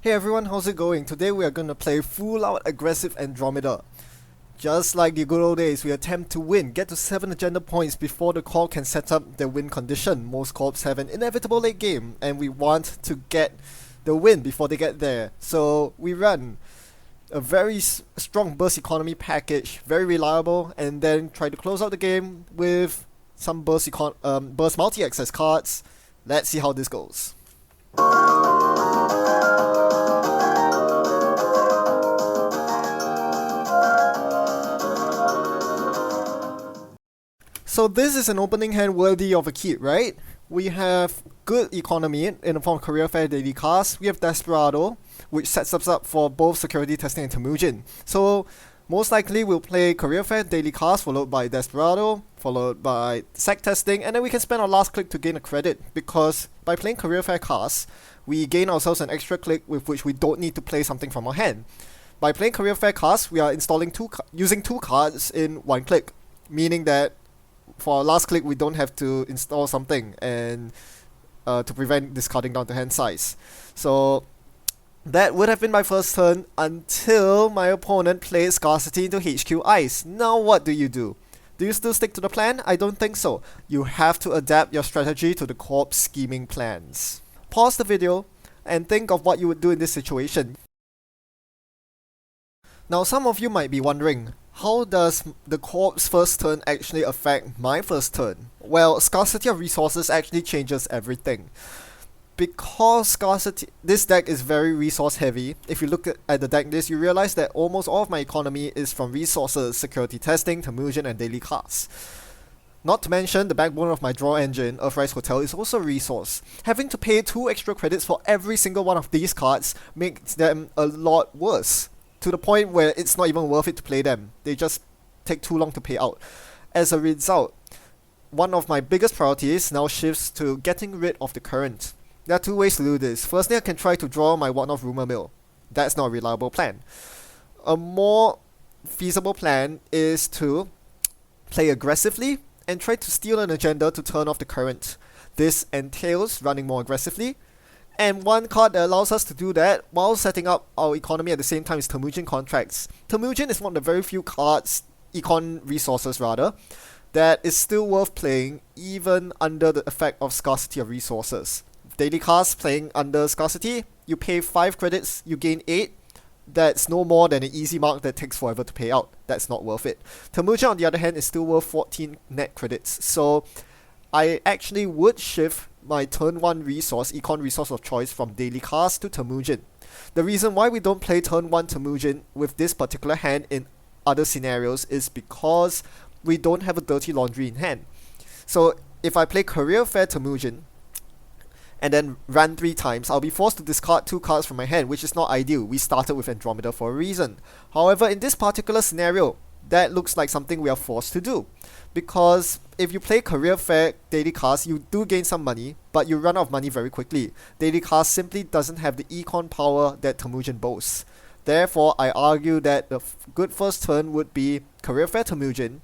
Hey everyone, how's it going? Today we are going to play full out aggressive Andromeda. Just like the good old days, we attempt to win, get to 7 agenda points before the corp can set up their win condition. Most corps have an inevitable late game, and we want to get the win before they get there. So we run a very strong burst economy package, very reliable, and then try to close out the game with some burst multi-access cards. Let's see how this goes. So this is an opening hand worthy of a kid, right? We have good economy in the form of Career Fair Daily Cast. We have Desperado, which sets us up for both Security Testing and Temujin. So most likely we'll play Career Fair Daily Cast followed by Desperado, followed by Sec Testing, and then we can spend our last click to gain a credit, because by playing Career Fair Cast, we gain ourselves an extra click with which we don't need to play something from our hand. By playing Career Fair Cast, we are using two cards in one click, meaning that for our last click we don't have to install something and to prevent discarding down to hand size. So that would have been my first turn until my opponent played Scarcity into HQ Ice. Now what do? Do you still stick to the plan? I don't think so. You have to adapt your strategy to the corp's scheming plans. Pause the video and think of what you would do in this situation. Now some of you might be wondering, how does the corp's first turn actually affect my first turn? Well, scarcity of resources actually changes everything. Because this deck is very resource heavy, if you look at the deck list, you realize that almost all of my economy is from resources, security testing, Temujin, and daily casts. Not to mention, the backbone of my draw engine, Earthrise Hotel, is also a resource. Having to pay 2 extra credits for every single one of these cards makes them a lot worse, to the point where it's not even worth it to play them. They just take too long to pay out. As a result, one of my biggest priorities now shifts to getting rid of the current. There are 2 ways to do this. Firstly, I can try to draw my one-off rumor mill. That's not a reliable plan. A more feasible plan is to play aggressively and try to steal an agenda to turn off the current. This entails running more aggressively, and one card that allows us to do that while setting up our economy at the same time is Temujin Contracts. Temujin is one of the very few cards, resources rather, that is still worth playing even under the effect of scarcity of resources. Daily Cast playing under scarcity, you pay 5 credits, you gain 8. That's no more than an easy mark that takes forever to pay out. That's not worth it. Temujin, on the other hand, is still worth 14 net credits. So I actually would shift my turn 1 resource, econ resource of choice, from Daily Cast to Temujin. The reason why we don't play turn 1 Temujin with this particular hand in other scenarios is because we don't have a dirty laundry in hand. So if I play Career Fair Temujin and then run 3 times, I'll be forced to discard 2 cards from my hand, which is not ideal. We started with Andromeda for a reason. However, in this particular scenario, that looks like something we are forced to do. Because if you play Career Fair Daily Cast, you do gain some money, but you run out of money very quickly. Daily Cast simply doesn't have the econ power that Temujin boasts. Therefore, I argue that the good first turn would be Career Fair Temujin,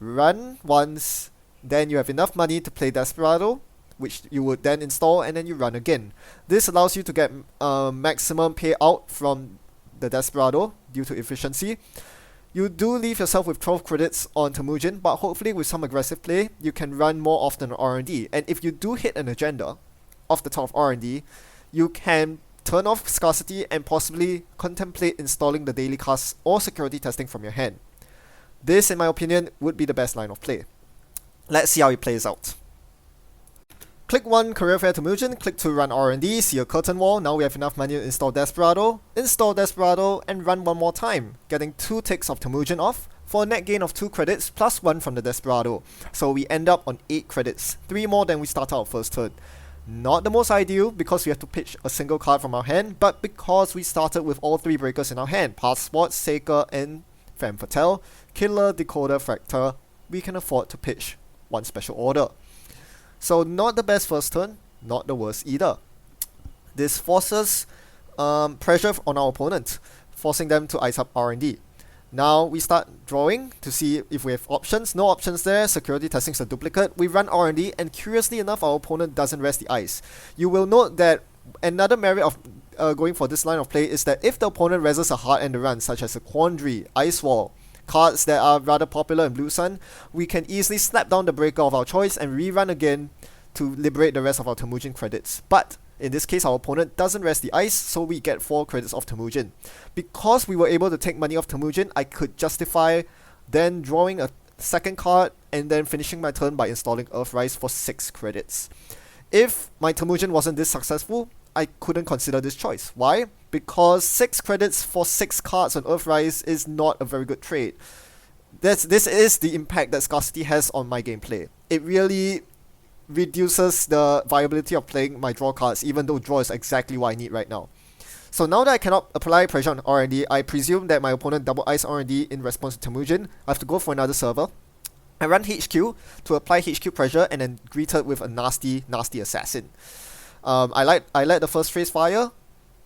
run once, then you have enough money to play Desperado, which you would then install, and then you run again. This allows you to get maximum payout from the Desperado due to efficiency. You do leave yourself with 12 credits on Temujin, but hopefully with some aggressive play, you can run more often on R&D. And if you do hit an agenda off the top of R&D, you can turn off scarcity and possibly contemplate installing the daily cast or security testing from your hand. This, in my opinion, would be the best line of play. Let's see how it plays out. Click 1 Career Fair Temujin, click 2 Run R&D, see a curtain wall. Now we have enough money to install Desperado, and run 1 more time, getting 2 ticks of Temujin off for a net gain of 2 credits plus 1 from the Desperado. So we end up on 8 credits, 3 more than we start our first turn. Not the most ideal because we have to pitch a single card from our hand, but because we started with all 3 breakers in our hand, Passport, Saker, and Femme Fatale, Killer, Decoder, Fractor, we can afford to pitch 1 special order. So not the best first turn, not the worst either. This forces pressure on our opponent, forcing them to ice up R&D. Now we start drawing to see if we have options. No options there. Security testing is a duplicate. We run R&D, and curiously enough, our opponent doesn't rest the ice. You will note that another merit of going for this line of play is that if the opponent reses a hard end run, such as a Quandary, Ice Wall, cards that are rather popular in Blue Sun, we can easily snap down the breaker of our choice and rerun again to liberate the rest of our Temujin credits. But in this case, our opponent doesn't rest the ice, so we get 4 credits of Temujin. Because we were able to take money off Temujin, I could justify then drawing a second card and then finishing my turn by installing Earthrise for 6 credits. If my Temujin wasn't this successful, I couldn't consider this choice. Why? Because 6 credits for 6 cards on Earthrise is not a very good trade. This is the impact that scarcity has on my gameplay. It really reduces the viability of playing my draw cards, even though draw is exactly what I need right now. So now that I cannot apply pressure on R&D, I presume that my opponent double ice R&D in response to Temujin. I have to go for another server. I run HQ to apply HQ pressure and then greeted with a nasty assassin. I let the first trace fire,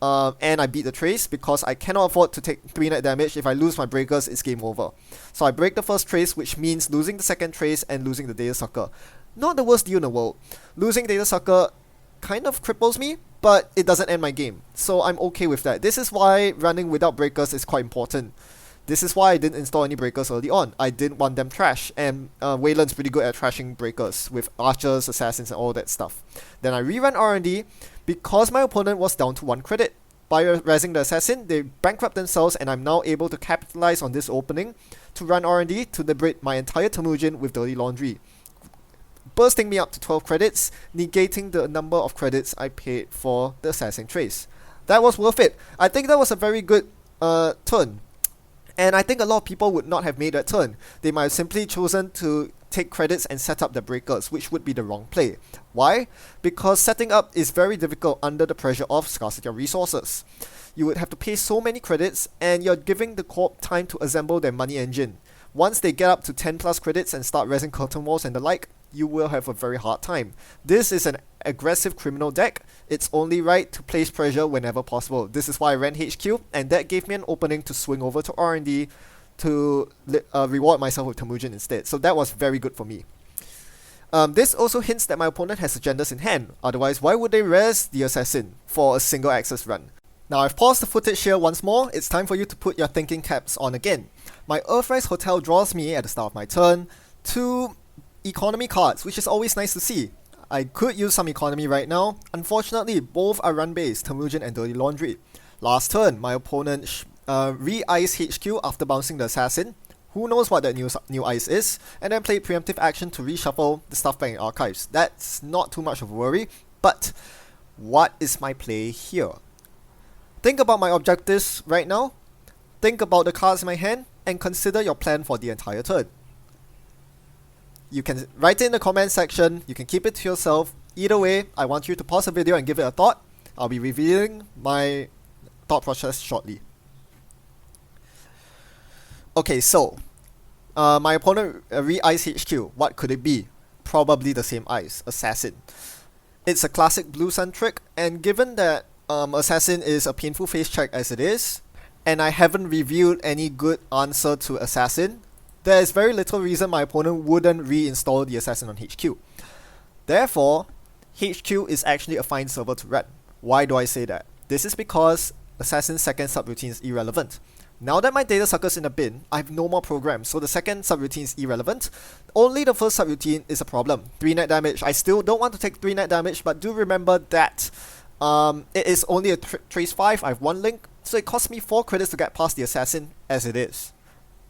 and I beat the trace because I cannot afford to take 3 net damage. If I lose my breakers, it's game over. So I break the first trace, which means losing the second trace and losing the Data Sucker. Not the worst deal in the world. Losing Data Sucker kind of cripples me, but it doesn't end my game. So I'm okay with that. This is why running without breakers is quite important. This is why I didn't install any breakers early on. I didn't want them trash, and Wayland's pretty good at trashing breakers with archers, assassins, and all that stuff. Then I rerun R&D because my opponent was down to 1 credit. By resing the assassin, they bankrupt themselves, and I'm now able to capitalize on this opening to run R&D to liberate my entire Temujin with Dirty Laundry, bursting me up to 12 credits, negating the number of credits I paid for the assassin trace. That was worth it. I think that was a very good turn. And I think a lot of people would not have made that turn. They might have simply chosen to take credits and set up the breakers, which would be the wrong play. Why? Because setting up is very difficult under the pressure of scarcity of resources. You would have to pay so many credits, and you're giving the corp time to assemble their money engine. Once they get up to 10 plus credits and start resing curtain walls and the like, you will have a very hard time. This is an aggressive criminal deck. It's only right to place pressure whenever possible. This is why I ran HQ, and that gave me an opening to swing over to R&D to reward myself with Temujin instead. So that was very good for me. This also hints that my opponent has agendas in hand. Otherwise, why would they res the assassin for a single access run? Now I've paused the footage here once more. It's time for you to put your thinking caps on again. My Earthrise Hotel draws me at the start of my turn 2 economy cards, which is always nice to see. I could use some economy right now. Unfortunately, both are run-based, Temujin and Dirty Laundry. Last turn, my opponent re-ice HQ after bouncing the assassin. Who knows what that new ice is, and then played preemptive action to reshuffle the stuff back in archives. That's not too much of a worry, but what is my play here? Think about my objectives right now, think about the cards in my hand, and consider your plan for the entire turn. You can write it in the comment section, you can keep it to yourself. Either way, I want you to pause the video and give it a thought. I'll be revealing my thought process shortly. Okay, so my opponent re-ice HQ. What could it be? Probably the same ice, Assassin. It's a classic Blue Sun trick, and given that Assassin is a painful face check as it is, and I haven't revealed any good answer to Assassin, there is very little reason my opponent wouldn't reinstall the Assassin on HQ. Therefore, HQ is actually a fine server to run. Why do I say that? This is because Assassin's second subroutine is irrelevant. Now that my Data Sucker's in the bin, I have no more programs, so the second subroutine is irrelevant. Only the first subroutine is a problem. 3 net damage. I still don't want to take 3 net damage, but do remember that it is only a trace 5, I have 1 link, so it costs me 4 credits to get past the Assassin as it is.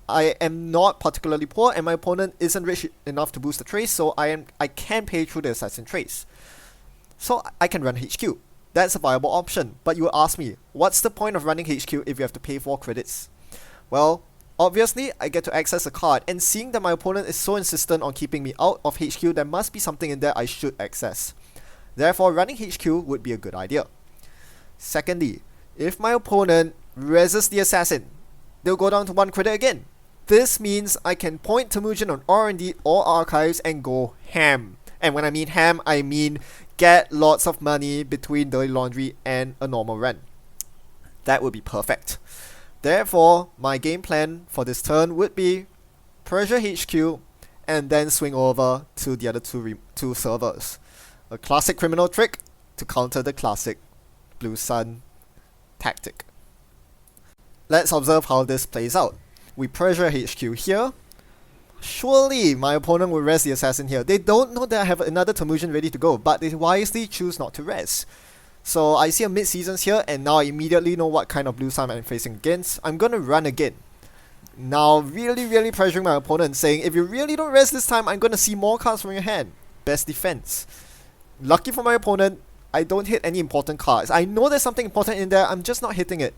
I am not particularly poor, and my opponent isn't rich enough to boost the trace, so I can pay through the Assassin trace. So I can run HQ. That's a viable option, but you will ask me, what's the point of running HQ if you have to pay 4 credits? Well, obviously, I get to access a card, and seeing that my opponent is so insistent on keeping me out of HQ, there must be something in there I should access. Therefore, running HQ would be a good idea. Secondly, if my opponent reses the Assassin, they'll go down to 1 credit again. This means I can point Temujin on R&D or archives and go ham. And when I mean ham, I mean get lots of money between Dirty Laundry and a normal run. That would be perfect. Therefore, my game plan for this turn would be pressure HQ and then swing over to the other two servers. A classic criminal trick to counter the classic Blue Sun tactic. Let's observe how this plays out. We pressure HQ here. Surely my opponent will res the assassin here. They don't know that I have another Temujin ready to go, but they wisely choose not to res. So I see a mid-seasons here, and now I immediately know what kind of blue sun I'm facing against. I'm gonna run again. Now really pressuring my opponent, saying if you really don't res this time, I'm gonna see more cards from your hand. Best defense. Lucky for my opponent, I don't hit any important cards. I know there's something important in there, I'm just not hitting it.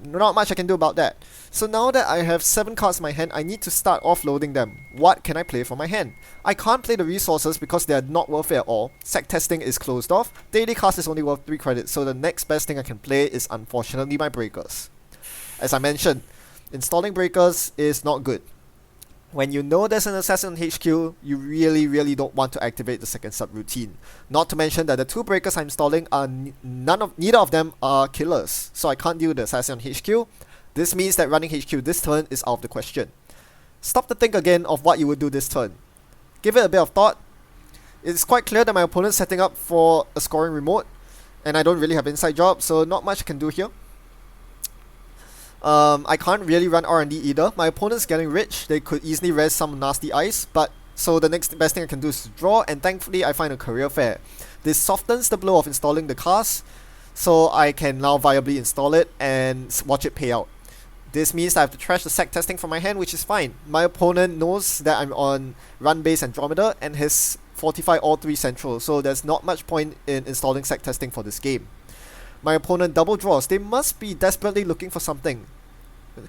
Not much I can do about that. So now that I have 7 cards in my hand, I need to start offloading them. What can I play from my hand? I can't play the resources because they are not worth it at all. Sack testing is closed off. Daily cast is only worth 3 credits, so the next best thing I can play is unfortunately my breakers. As I mentioned, installing breakers is not good. When you know there's an assassin on HQ, you really don't want to activate the second subroutine. Not to mention that the 2 breakers I'm installing are neither of them are killers, so I can't deal with the assassin on HQ. This means that running HQ this turn is out of the question. Stop to think again of what you would do this turn. Give it a bit of thought. It's quite clear that my opponent's setting up for a scoring remote, and I don't really have inside job, so not much I can do here. I can't really run R&D either. My opponent's getting rich. They could easily res some nasty ice, but so the next best thing I can do is to draw, and thankfully I find a career fair. This softens the blow of installing the cast, so I can now viably install it and watch it pay out. This means I have to trash the sack testing from my hand, which is fine. My opponent knows that I'm on run base Andromeda and has fortified all 3 central, so there's not much point in installing sack testing for this game. My opponent double draws. They must be desperately looking for something.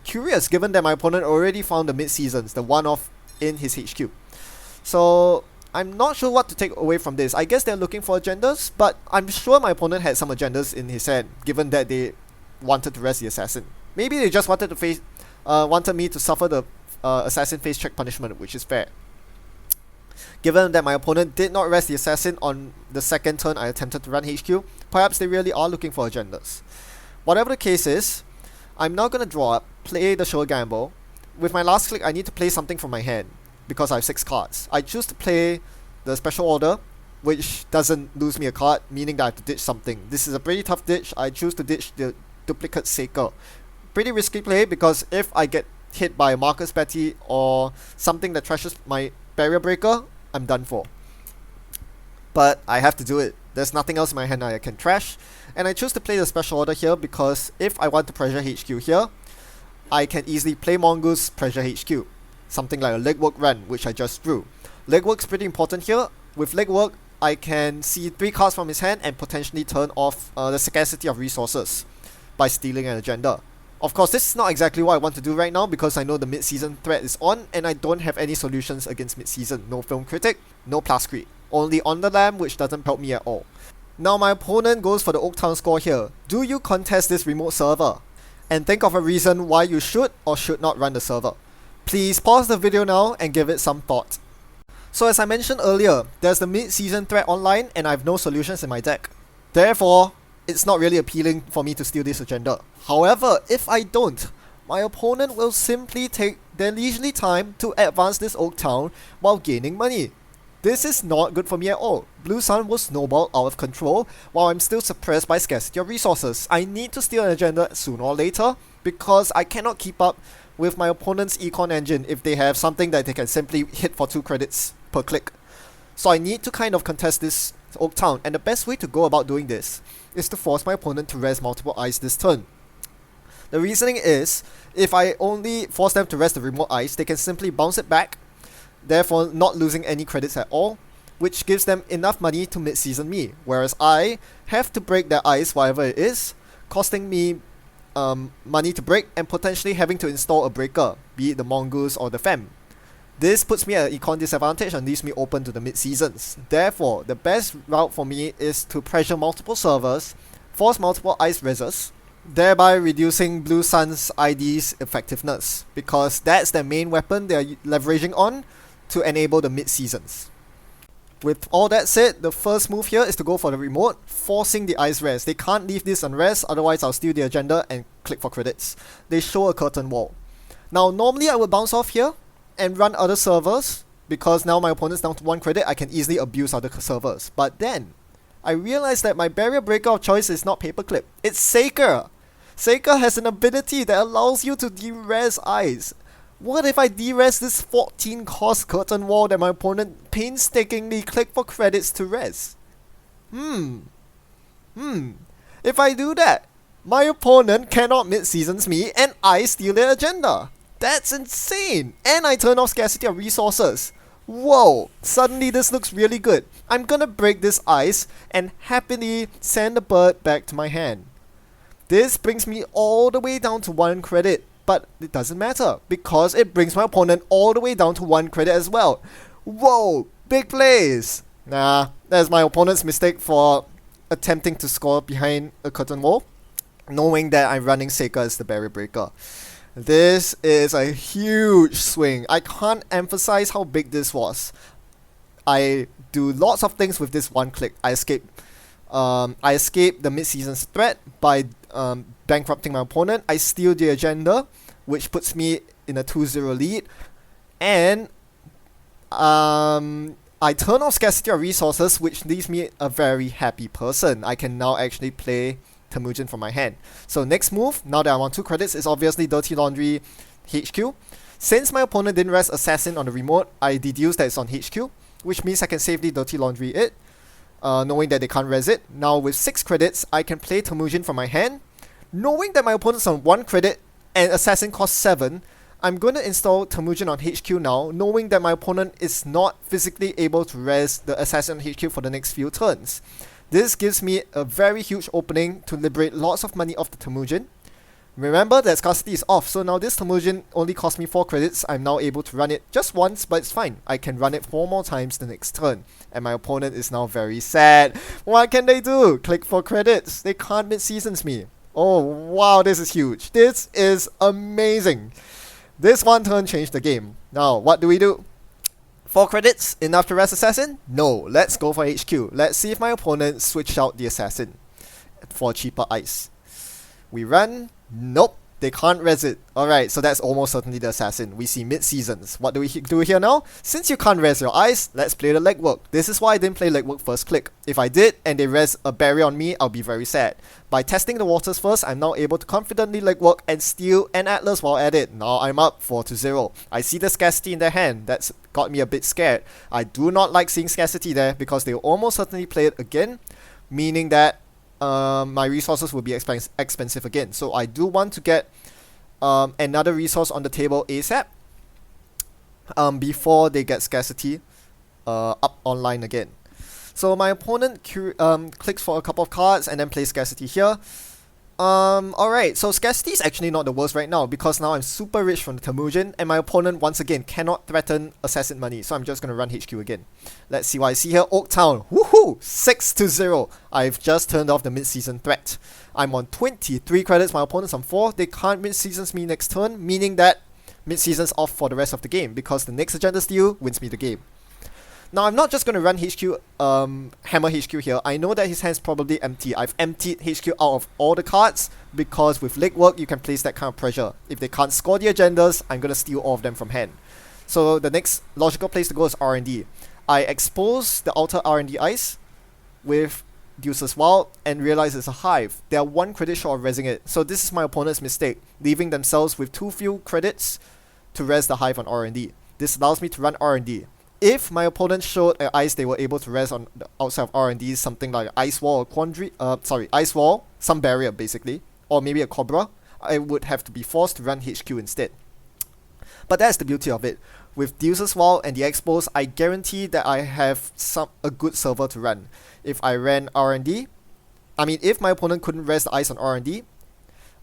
Curious, given that my opponent already found the mid-seasons, the one-off in his HQ. So I'm not sure what to take away from this. I guess they're looking for agendas, but I'm sure my opponent had some agendas in his hand, given that they wanted to res the assassin. Maybe they just wanted to wanted me to suffer the assassin face check punishment, which is fair. Given that my opponent did not res the assassin on the second turn I attempted to run HQ, perhaps they really are looking for agendas. Whatever the case is, I'm now gonna draw up, play the show gamble. With my last click, I need to play something from my hand, because I have 6 cards. I choose to play the special order, which doesn't lose me a card, meaning that I have to ditch something. This is a pretty tough ditch. I choose to ditch the duplicate Saker. Pretty risky play, because if I get hit by a Marcus Betty or something that trashes my barrier breaker, I'm done for. But I have to do it. There's nothing else in my hand I can trash, and I choose to play the special order here because if I want to pressure HQ here, I can easily play Mongoose, pressure HQ. Something like a legwork run, which I just drew. Legwork's pretty important here. With legwork, I can see 3 cards from his hand and potentially turn off the scarcity of resources by stealing an agenda. Of course, this is not exactly what I want to do right now because I know the mid-season threat is on and I don't have any solutions against mid-season. No Film Critic, no Plascrete. Only On the Lamb, which doesn't help me at all. Now my opponent goes for the Oaktown score here. Do you contest this remote server? And think of a reason why you should or should not run the server. Please pause the video now and give it some thought. So as I mentioned earlier, there's the mid-season threat online and I have no solutions in my deck. Therefore, it's not really appealing for me to steal this agenda. However, if I don't, my opponent will simply take their leisurely time to advance this Oaktown while gaining money. This is not good for me at all. Blue Sun will snowball out of control while I'm still suppressed by scarcity of resources. I need to steal an agenda sooner or later because I cannot keep up with my opponent's econ engine if they have something that they can simply hit for 2 credits per click. So I need to kind of contest this Oaktown, and the best way to go about doing this is to force my opponent to res multiple ice this turn. The reasoning is, if I only force them to res the remote ice, they can simply bounce it back, therefore not losing any credits at all, which gives them enough money to mid-season me, whereas I have to break their ice, whatever it is, costing me money to break and potentially having to install a breaker, be it the Mongoose or the Fem. This puts me at an econ disadvantage and leaves me open to the mid-seasons. Therefore, the best route for me is to pressure multiple servers, force multiple ice reses, thereby reducing Blue Sun's ID's effectiveness, because that's their main weapon they're leveraging on to enable the mid-seasons. With all that said, the first move here is to go for the remote, forcing the ice res. They can't leave this unres, otherwise I'll steal the agenda and click for credits. They show a curtain wall. Now normally I would bounce off here and run other servers, because now my opponent's down to 1 credit, I can easily abuse other servers. But then, I realized that my barrier breaker of choice is not Paperclip, it's Saker. Saker has an ability that allows you to de-res ice. What if I de-res this 14 cost curtain wall that my opponent painstakingly clicked for credits to res? If I do that, my opponent cannot mid-seasons me and I steal their agenda. That's insane! And I turn off scarcity of resources. Whoa, suddenly this looks really good. I'm gonna break this ice and happily send the bird back to my hand. This brings me all the way down to 1 credit, but it doesn't matter because it brings my opponent all the way down to 1 credit as well. Whoa, big plays! Nah, that's my opponent's mistake for attempting to score behind a curtain wall, knowing that I'm running Saker as the barrier breaker. This is a huge swing. I can't emphasize how big this was. I do lots of things with this one click. I escape the mid-season's threat by bankrupting my opponent. I steal the agenda, which puts me in a 2-0 lead. And I turn off scarcity of resources, which leaves me a very happy person. I can now actually play Temujin from my hand. So next move, now that I'm on 2 credits, is obviously Dirty Laundry HQ. Since my opponent didn't rest Assassin on the remote, I deduce that it's on HQ, which means I can safely Dirty Laundry it, knowing that they can't res it. Now with 6 credits, I can play Temujin from my hand. Knowing that my opponent's on 1 credit and Assassin costs 7, I'm going to install Temujin on HQ now, knowing that my opponent is not physically able to res the Assassin on HQ for the next few turns. This gives me a very huge opening to liberate lots of money off the Temujin. Remember that scarcity is off, so now this Temujin only cost me 4 credits. I'm now able to run it just once, but it's fine. I can run it 4 more times the next turn. And my opponent is now very sad. What can they do? Click 4 credits. They can't mid-seasons me. Oh wow, this is huge. This is amazing. This one turn changed the game. Now, what do? 4 credits, enough to res Assassin? No, let's go for HQ. Let's see if my opponent switched out the Assassin for cheaper ice. We run. Nope, they can't res it. Alright, so that's almost certainly the Assassin. We see mid-seasons. What do we do here now? Since you can't res your ice, let's play the legwork. This is why I didn't play legwork first click. If I did and they res a barrier on me, I'll be very sad. By testing the waters first, I'm now able to confidently legwork and steal an Atlas while at it. Now I'm up 4-0. I see the scarcity in their hand. That's got me a bit scared. I do not like seeing scarcity there because they will almost certainly play it again, meaning that my resources will be expensive again. So I do want to get another resource on the table ASAP before they get scarcity up online again. So my opponent clicks for a couple of cards and then plays scarcity here. Alright, so scarcity is actually not the worst right now because now I'm super rich from the Temujin and my opponent once again cannot threaten Assassin money, so I'm just gonna run HQ again. Let's see what I see here. Oaktown, woohoo! 6-0. I've just turned off the mid-season threat. I'm on 23 credits, my opponent's on 4. They can't mid-seasons me next turn, meaning that mid-season's off for the rest of the game because the next agenda steal wins me the game. Now I'm not just going to run HQ, Hammer HQ here. I know that his hand's probably empty. I've emptied HQ out of all the cards because with legwork you can place that kind of pressure. If they can't score the agendas, I'm going to steal all of them from hand. So the next logical place to go is R&D. I expose the outer R&D ice with Deuce's Wild and realize it's a hive. They are 1 credit short of resing it. So this is my opponent's mistake, leaving themselves with too few credits to res the hive on R&D. This allows me to run R&D. If my opponent showed an ice they were able to res on the outside of R&D, something like Ice Wall or Ice Wall, some barrier basically, or maybe a Cobra, I would have to be forced to run HQ instead. But that's the beauty of it. With Deuce's Wall and the Expos, I guarantee that I have a good server to run. If I ran R&D, if my opponent couldn't res the ice on R&D,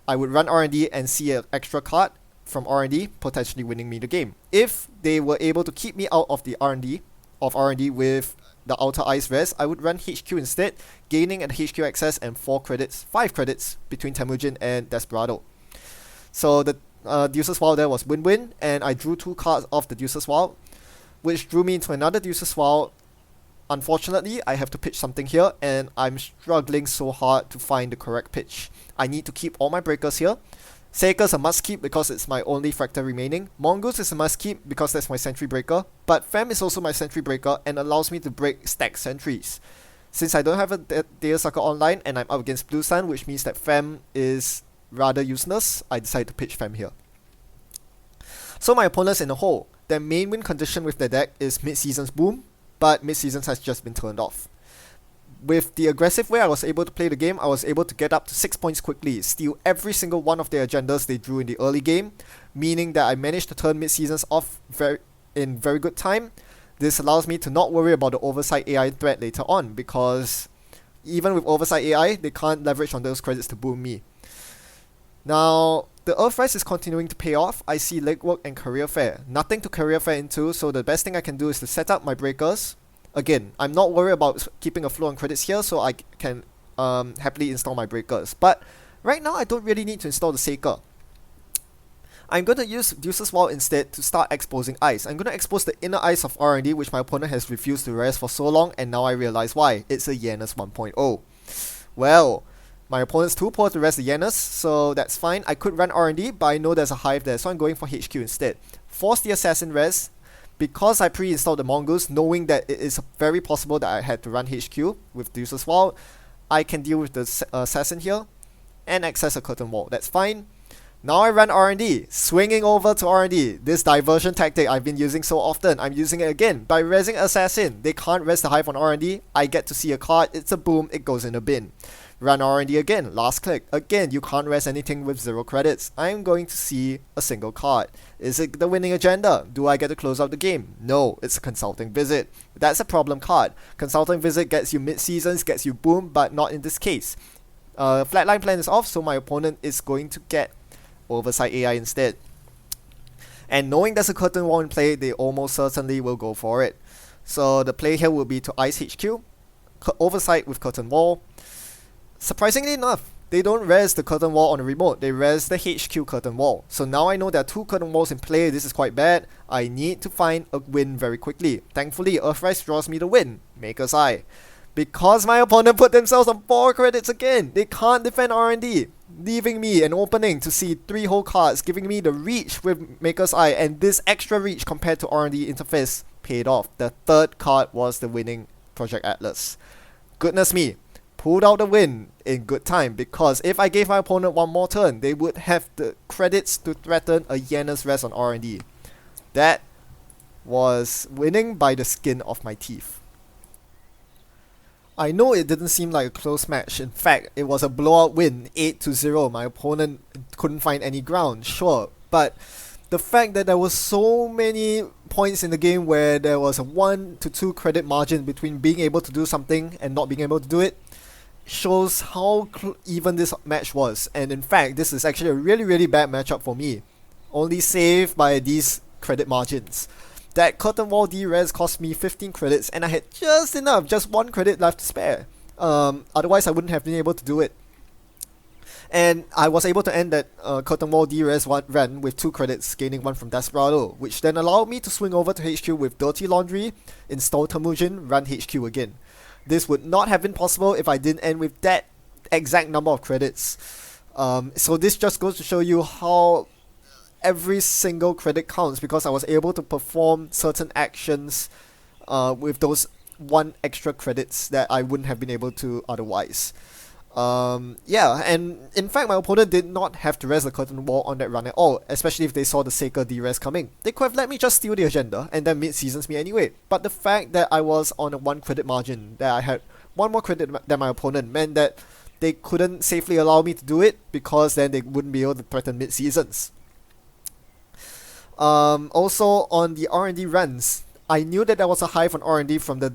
I would run R&D and see an extra card from R&D, potentially winning me the game. If they were able to keep me out of the R&D with the outer ice res, I would run HQ instead, gaining an HQ access and 5 credits between Temujin and Desperado. So the Deuce's Wild there was win-win, and I drew 2 cards off the Deuce's Wild, which drew me into another Deuce's Wild. Unfortunately, I have to pitch something here, and I'm struggling so hard to find the correct pitch. I need to keep all my breakers here. Saker's a must keep because it's my only Fractal remaining. Mongoose is a must keep because that's my sentry breaker. But Fem is also my sentry breaker and allows me to break stack sentries. Since I don't have a Data Sucker online and I'm up against Blue Sun, which means that Fem is rather useless, I decided to pitch Fem here. So my opponents in the hole. Their main win condition with their deck is Mid-Season's Boom, but Mid-Seasons has just been turned off. With the aggressive way I was able to play the game, I was able to get up to 6 points quickly, steal every single one of their agendas they drew in the early game, meaning that I managed to turn Mid-Seasons off in very good time. This allows me to not worry about the Oversight AI threat later on, because even with Oversight AI, they can't leverage on those credits to boom me. Now, the Earthrise is continuing to pay off. I see Legwork and Career Fair. Nothing to Career Fair into, so the best thing I can do is to set up my breakers. Again, I'm not worried about keeping a flow on credits here, so I can happily install my breakers. But right now, I don't really need to install the Saker. I'm going to use Deuce's Wall instead to start exposing ice. I'm going to expose the inner ice of R&D, which my opponent has refused to res for so long, and now I realize why. It's a Janus 1.0. Well, my opponent's too poor to res the Janus, so that's fine. I could run R&D, but I know there's a hive there, so I'm going for HQ instead. Force the Assassin res. Because I pre-installed the Mongoose, knowing that it is very possible that I had to run HQ with Deuce's Wall, I can deal with the Assassin here and access a Curtain Wall. That's fine. Now I run R&D, swinging over to R&D. This diversion tactic I've been using so often, I'm using it again. By resing Assassin, they can't res the hive on R&D. I get to see a card, it's a boom, it goes in a bin. Run R&D again, last click. Again, you can't res anything with 0 credits. I'm going to see a single card. Is it the winning agenda? Do I get to close out the game? No, it's a Consulting Visit. That's a problem card. Consulting Visit gets you mid-seasons, gets you boom, but not in this case. Flatline plan is off, so my opponent is going to get Oversight AI instead. And knowing there's a Curtain Wall in play, they almost certainly will go for it. So the play here will be to Ice HQ, Oversight with Curtain Wall. Surprisingly enough, they don't res the Curtain Wall on the remote, they res the HQ Curtain Wall. So now I know there are 2 Curtain Walls in play, this is quite bad. I need to find a win very quickly. Thankfully, Earthrise draws me the win, Maker's Eye. Because my opponent put themselves on 4 credits again, they can't defend R&D, leaving me an opening to see 3 whole cards, giving me the reach with Maker's Eye, and this extra reach compared to R&D interface paid off. The 3rd card was the winning Project Atlas. Goodness me. Pulled out the win in good time, because if I gave my opponent 1 more turn, they would have the credits to threaten a Janus res on R&D. That was winning by the skin of my teeth. I know it didn't seem like a close match. In fact, it was a blowout win, 8-0. My opponent couldn't find any ground, sure, but the fact that there was so many points in the game where there was a 1 to 2 credit margin between being able to do something and not being able to do it shows how even this match was. And in fact, this is actually a really bad matchup for me, only saved by these credit margins. That Curtain Wall D-res cost me 15 credits, and I had just enough, just 1 credit left to spare. Otherwise I wouldn't have been able to do it. And I was able to end that Curtain Wall D-res run with 2 credits, gaining 1 from Desperado, which then allowed me to swing over to HQ with Dirty Laundry, install Temujin, run HQ again. This would not have been possible if I didn't end with that exact number of credits. So this just goes to show you how every single credit counts, because I was able to perform certain actions with those 1 extra credits that I wouldn't have been able to otherwise. Yeah, and in fact my opponent did not have to res the Curtain Wall on that run at all, especially if they saw the Saker D-res coming. They could have let me just steal the agenda and then mid-seasons me anyway, but the fact that I was on a 1 credit margin, that I had 1 more credit than my opponent, meant that they couldn't safely allow me to do it, because then they wouldn't be able to threaten mid-seasons. Also on the R&D runs, I knew that there was a hive on R&D from the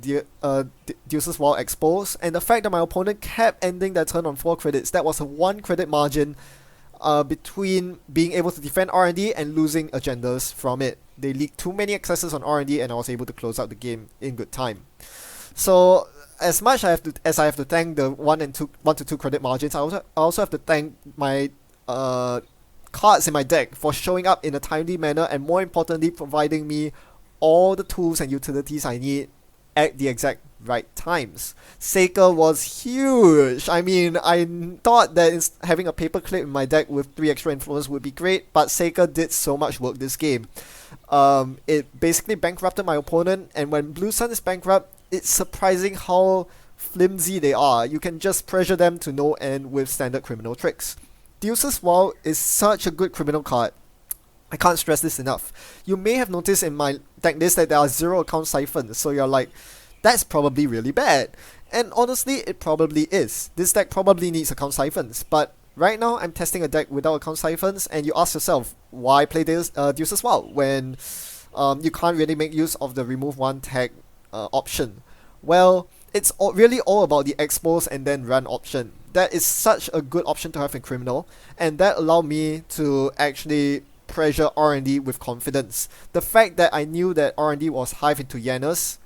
Deuce's Wall expose, and the fact that my opponent kept ending their turn on 4 credits, that was a 1 credit margin between being able to defend R&D and losing agendas from it. They leaked too many accesses on R&D, and I was able to close out the game in good time. So as much as I have to thank the 1 to 2 credit margins, I also have to thank my cards in my deck for showing up in a timely manner, and more importantly, providing me all the tools and utilities I need at the exact right times. Saker was huge. I mean, I thought that having a paperclip in my deck with 3 extra influence would be great, but Saker did so much work this game. It basically bankrupted my opponent, and when Blue Sun is bankrupt, it's surprising how flimsy they are, you can just pressure them to no end with standard criminal tricks. Deuce's Wild is such a good criminal card. I can't stress this enough. You may have noticed in my deck list that there are 0 account siphons, so you're like, that's probably really bad. And honestly, it probably is. This deck probably needs account siphons, but right now I'm testing a deck without account siphons, and you ask yourself, why play this Deuce's Wild when you can't really make use of the remove 1 tag option? Well, it's really all about the expose and then run option. That is such a good option to have in criminal, and that allowed me to actually pressure R&D with confidence. The fact that I knew that R&D was hive into Janus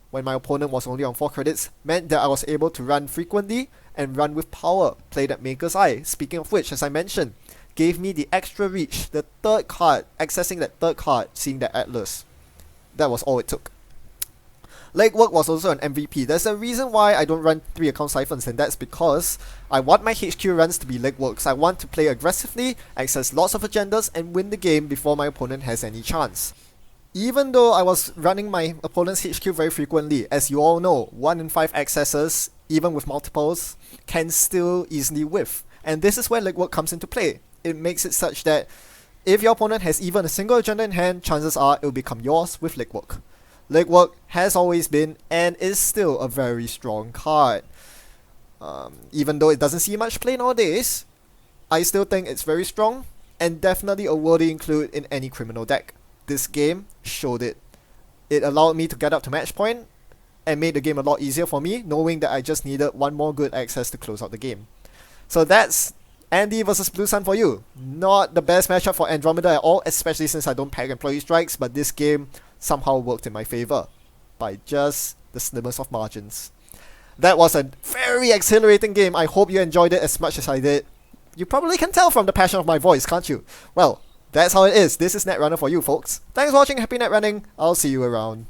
when my opponent was only on 4 credits meant that I was able to run frequently and run with power, play that Maker's Eye. Speaking of which, as I mentioned, gave me the extra reach, the third card, accessing that third card, seeing that Atlas. That was all it took. Legwork was also an MVP. There's a reason why I don't run 3 account siphons, and that's because I want my HQ runs to be legworks. I want to play aggressively, access lots of agendas, and win the game before my opponent has any chance. Even though I was running my opponent's HQ very frequently, as you all know, 1 in 5 accesses, even with multiples, can still easily whiff. And this is where legwork comes into play. It makes it such that if your opponent has even a single agenda in hand, chances are it will become yours with legwork. Legwork has always been and is still a very strong card. Even though it doesn't see much play nowadays, I still think it's very strong and definitely a worthy include in any criminal deck. This game showed it. It allowed me to get up to match point and made the game a lot easier for me, knowing that I just needed 1 more good access to close out the game. So that's Andy versus Blue Sun for you. Not the best matchup for Andromeda at all, especially since I don't pack employee strikes, but this game somehow worked in my favor by just the slimmest of margins. That was a very exhilarating game. I hope you enjoyed it as much as I did. You probably can tell from the passion of my voice, can't you? Well, that's how it is. This is Netrunner for you, folks. Thanks for watching. Happy net running. I'll see you around.